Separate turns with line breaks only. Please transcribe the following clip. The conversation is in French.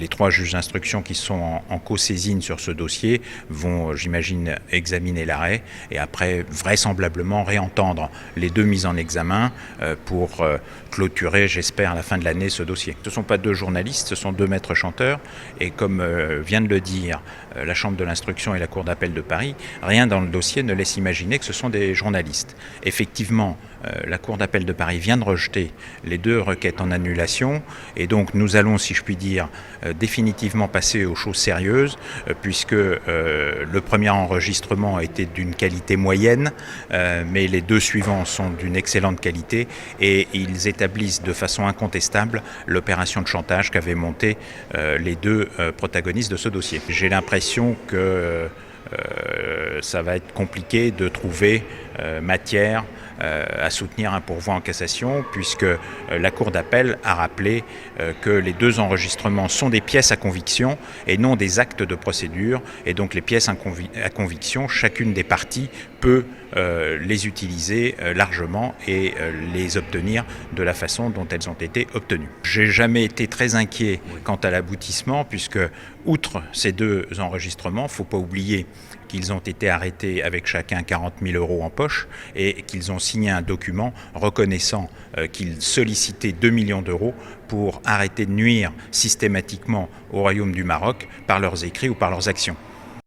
Les 3 juges d'instruction qui sont en co-saisine sur ce dossier vont, j'imagine, examiner l'arrêt et après vraisemblablement réentendre les 2 mises en examen pour clôturer, j'espère, à la fin de l'année ce dossier. Ce ne sont pas 2 journalistes, ce sont 2 maîtres chanteurs et comme vient de le dire la Chambre de l'instruction et la Cour d'appel de Paris, rien dans le dossier ne laisse imaginer que ce sont des journalistes. Effectivement, la Cour d'appel de Paris vient de rejeter les 2 requêtes en annulation et donc nous allons, si je puis dire, définitivement passer aux choses sérieuses puisque le premier enregistrement a été d'une qualité moyenne mais les 2 suivants sont d'une excellente qualité et ils établissent de façon incontestable l'opération de chantage qu'avaient montée les 2 protagonistes de ce dossier. J'ai l'impression que ça va être compliqué de trouver matière à soutenir un pourvoi en cassation puisque la Cour d'appel a rappelé que les 2 enregistrements sont des pièces à conviction et non des actes de procédure et donc les pièces à conviction, chacune des parties peut les utiliser largement et les obtenir de la façon dont elles ont été obtenues. J'ai jamais été très inquiet quant à l'aboutissement puisque outre ces 2 enregistrements, il ne faut pas oublier qu'ils ont été arrêtés avec chacun 40 000 € en poche et qu'ils ont signé un document reconnaissant qu'ils sollicitaient 2 millions d'euros pour arrêter de nuire systématiquement au Royaume du Maroc par leurs écrits ou par leurs actions.